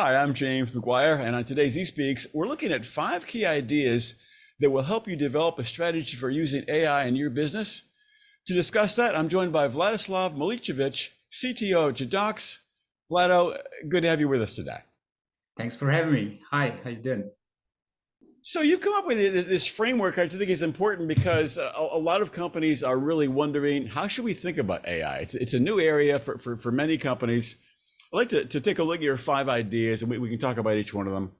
Hi, I'm James McGuire, and on today's eSpeaks, we're looking at 5 key ideas that will help you develop a strategy for using AI in your business. To discuss that, I'm joined by Vladislav Maličević, CTO at Jedox. Vlado, good to have you with us today. Thanks for having me. Hi, how you doing? So you've come up with this framework I think is important because a lot of companies are really wondering, how should we think about AI? It's a new area for many companies. I'd like to take a look at your 5 ideas, and we can talk about each one of them.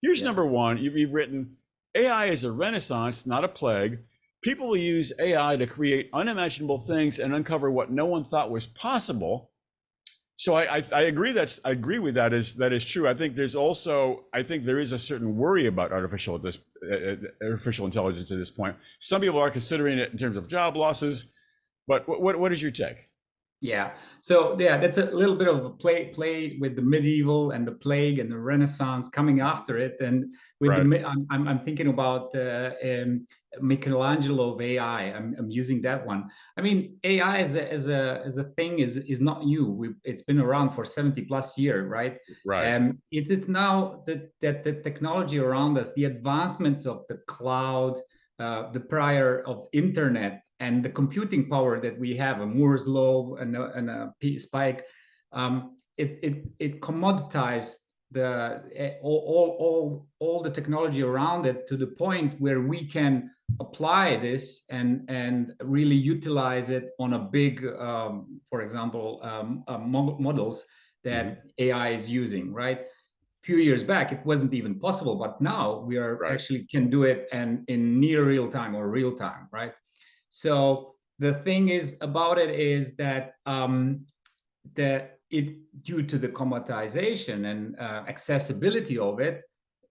Here's number 1. You've written, AI is a renaissance, not a plague. People will use AI to create unimaginable things and uncover what no one thought was possible. So I agree with that is true. I think there is a certain worry about artificial intelligence at this point. Some people are considering it in terms of job losses, but what is your take? Yeah, so that's a little bit of a play with the medieval and the plague and the Renaissance coming after it, and with Right. I'm thinking about Michelangelo of AI. I'm using that one. I mean, AI as a thing is not new. It's been around for 70 plus years, right? Right. It's now that the technology around us, the advancements of the cloud, the prior of internet, and the computing power that we have, a Moore's law and a spike, it commoditized all the technology around it to the point where we can apply this and really utilize it on a big, for example, models that AI is using, right? Few years back it wasn't even possible, but now we are actually can do it and in near real time or real time, right? So the thing is about it is that due to the commoditization and accessibility of it,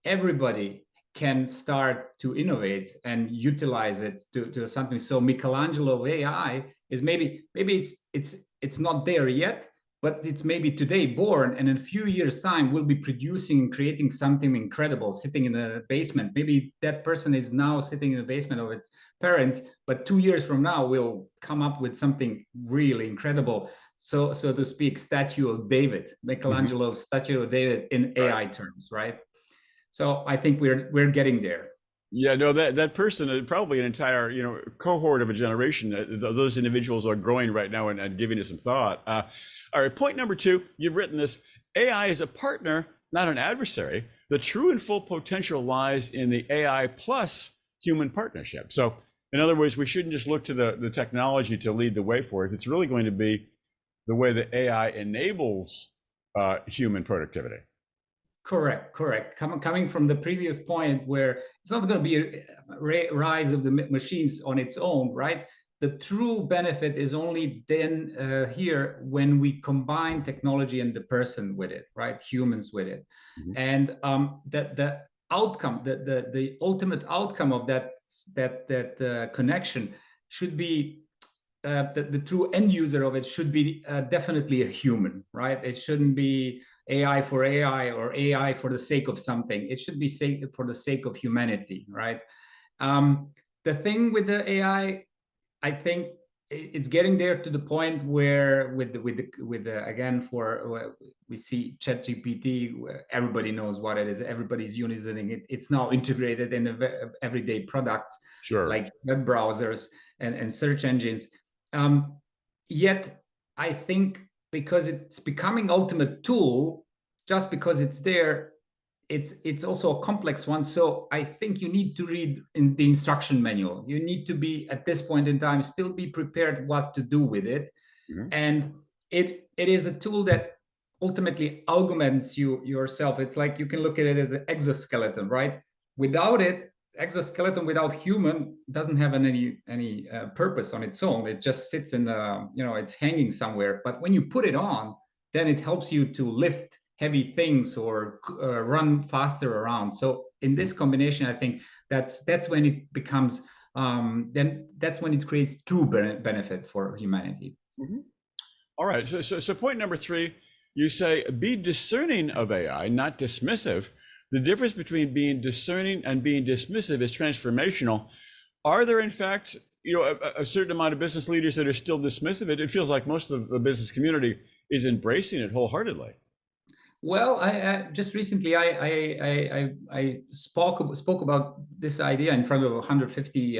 everybody can start to innovate and utilize it to something. So Michelangelo AI is maybe it's not there yet, but it's maybe today born, and in a few years' time we'll be producing and creating something incredible sitting in a basement. Maybe that person is now sitting in the basement of its parents, but 2 years from now we'll come up with something really incredible. So to speak, statue of David, Michelangelo's statue of David in AI terms, right? So I think we're getting there. Yeah, no, that person, probably an entire cohort of a generation. Those individuals are growing right now and giving it some thought. All right, point number 2, you've written this: AI is a partner, not an adversary. The true and full potential lies in the AI plus human partnership. So, in other words, we shouldn't just look to the technology to lead the way for us. It's really going to be the way that AI enables human productivity. Correct. Coming from the previous point where it's not going to be a rise of the machines on its own, right? The true benefit is only then here when we combine technology and the person with it, right? Humans with it. And the outcome, the ultimate outcome of that connection should be the true end user of it should be definitely a human, right? It shouldn't be AI for AI or AI for the sake of something. It should be for the sake of humanity, right? The thing with the AI, I think it's getting there to the point where with the again, for we see ChatGPT, everybody knows what it is. Everybody's using it. It's now integrated in everyday products, like web browsers and search engines. Yet I think because it's becoming ultimate tool, just because it's there, it's also a complex one. So I think you need to read in the instruction manual. You need to be, at this point in time, still be prepared what to do with it. And it is a tool that ultimately augments yourself. It's like you can look at it as an exoskeleton, right? Without it, exoskeleton without human doesn't have any purpose on its own. It just sits in it's hanging somewhere. But when you put it on, then it helps you to lift heavy things or run faster around. So in this combination, I think that's when it becomes then that's when it creates true benefit for humanity. All right, so point number 3, you say be discerning of AI, not dismissive. The difference between being discerning and being dismissive is transformational. Are there, in fact, a certain amount of business leaders that are still dismissive? It feels like most of the business community is embracing it wholeheartedly. Well, I just recently I spoke about this idea in front of 150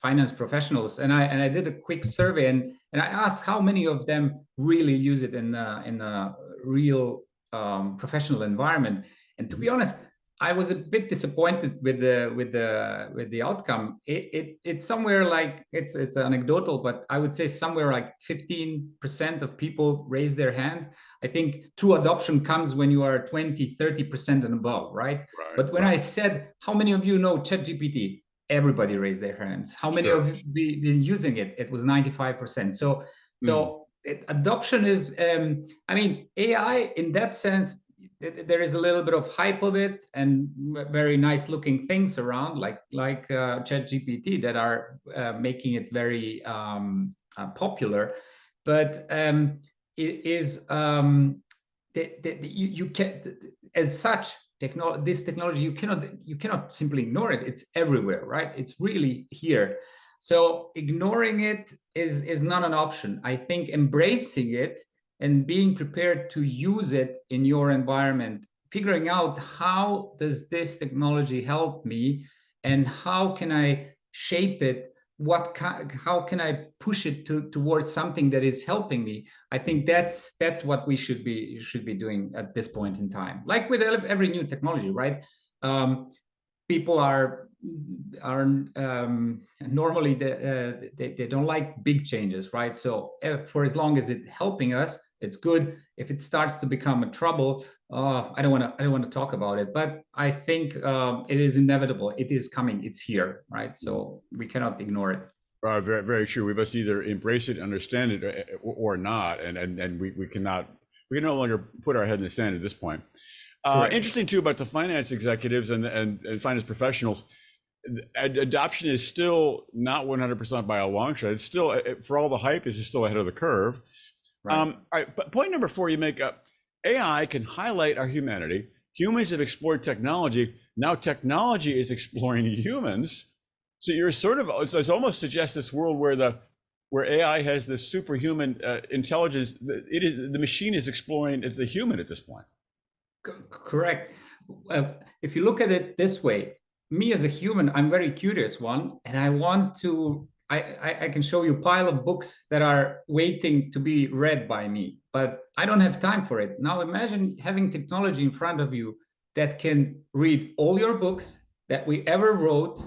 finance professionals, and I did a quick survey, and I asked how many of them really use it in a real professional environment. And to be honest, I was a bit disappointed with the outcome. It's somewhere like it's anecdotal, but I would say somewhere like 15% of people raise their hand. I think true adoption comes when you are 20, 30% and above, right? But when I said, how many of you know ChatGPT? Everybody raised their hands. How many of you been using it? It was 95%. So adoption is, I mean, AI in that sense, there is a little bit of hype of it and very nice looking things around like ChatGPT that are making it very popular. But it is you can, as such, this technology you cannot simply ignore it. It's everywhere, right? It's really here. So ignoring it is not an option. I think embracing it and being prepared to use it in your environment, figuring out how does this technology help me and how can I shape it, how can I push it towards something that is helping me. I think that's what we should be doing at this point in time. Like with every new technology, right? People are normally they don't like big changes, right? So for as long as it's helping us, it's good. If it starts to become a trouble, I don't want to talk about it. But I think it is inevitable. It is coming. It's here, right? So we cannot ignore it. Very, very true. We must either embrace it, understand it, or not, and we can no longer put our head in the sand at this point. Interesting too about the finance executives and finance professionals. Adoption is still not 100% by a long shot. It's still, for all the hype, is still ahead of the curve. Right. All right, but point number 4, you make up AI can highlight our humanity. Humans have explored technology. Now technology is exploring humans. So you're sort of, it's almost suggests this world where AI has this superhuman intelligence. The machine is exploring the human at this point. Correct. If you look at it this way, me as a human, I'm very curious one, and I want to. I can show you a pile of books that are waiting to be read by me, but I don't have time for it. Now imagine having technology in front of you that can read all your books that we ever wrote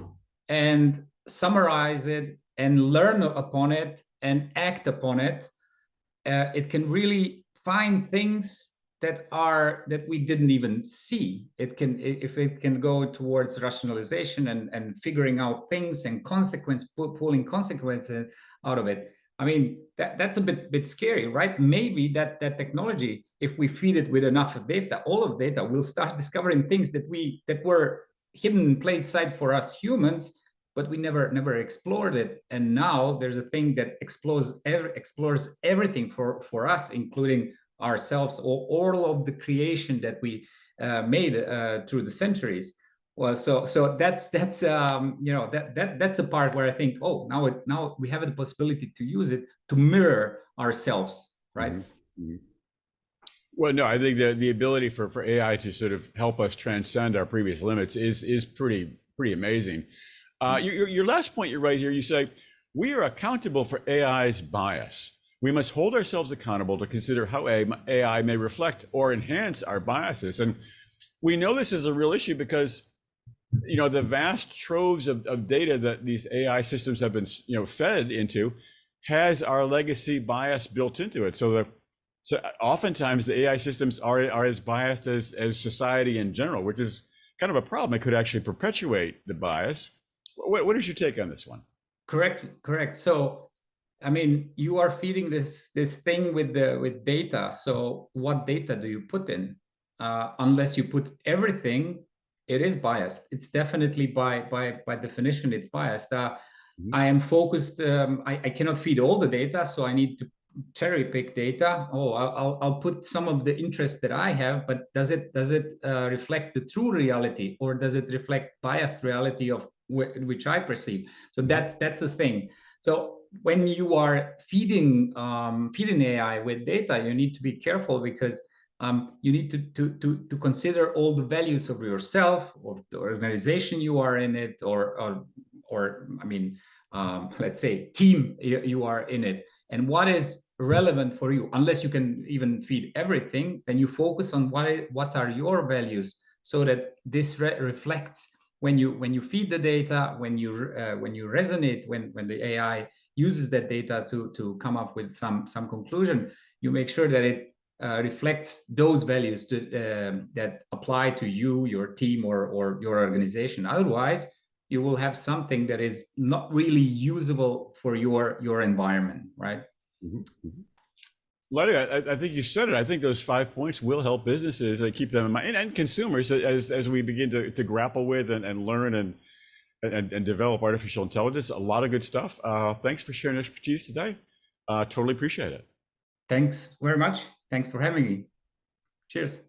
and summarize it and learn upon it and act upon it. It can really find things that we didn't even see. If it can go towards rationalization and figuring out things and pulling consequences out of it. I mean, that's a bit scary, right? Maybe that technology, if we feed it with enough data, all of data, will start discovering things that were hidden in plain sight for us humans, but we never explored it. And now there's a thing that explores everything for us, including ourselves, or all of the creation that we made through the centuries. Well, so that's you know, that's the part where I think, oh, now we have the possibility to use it to mirror ourselves, right? Mm-hmm. Well, no, I think the ability for AI to sort of help us transcend our previous limits is pretty amazing. Your last point, you're right here. You say we are accountable for AI's bias. We must hold ourselves accountable to consider how AI may reflect or enhance our biases. And we know this is a real issue because, you know, the vast troves of data that these AI systems have been, you know, fed into has our legacy bias built into it. So oftentimes the AI systems are as biased as society in general, which is kind of a problem. It could actually perpetuate the bias. What is your take on this one? Correct. So, I mean, you are feeding this thing with data. So what data do you put in? Unless you put everything, it is biased. It's definitely by definition, it's biased. I am focused. I cannot feed all the data, so I need to cherry pick data. Oh, I'll put some of the interest that I have, but does it reflect the true reality, or does it reflect biased reality of which I perceive? So that's the thing. So when you are feeding AI with data, you need to be careful, because you need to consider all the values of yourself, or the organization you are in it, or I mean, let's say team you are in it, and what is relevant for you. Unless you can even feed everything, then you focus on what are your values, so that this reflects when you feed the data, when you resonate, when the AI uses that data to come up with some conclusion. You make sure that it reflects those values that apply to you, your team, or your organization. Otherwise, you will have something that is not really usable for your environment, right? Vladi, I think you said it. I think those 5 points will help businesses keep them in mind, and consumers as we begin to grapple with and learn and develop artificial intelligence. A lot of good stuff. Thanks for sharing expertise today. Totally appreciate it. Thanks very much. Thanks for having me. Cheers.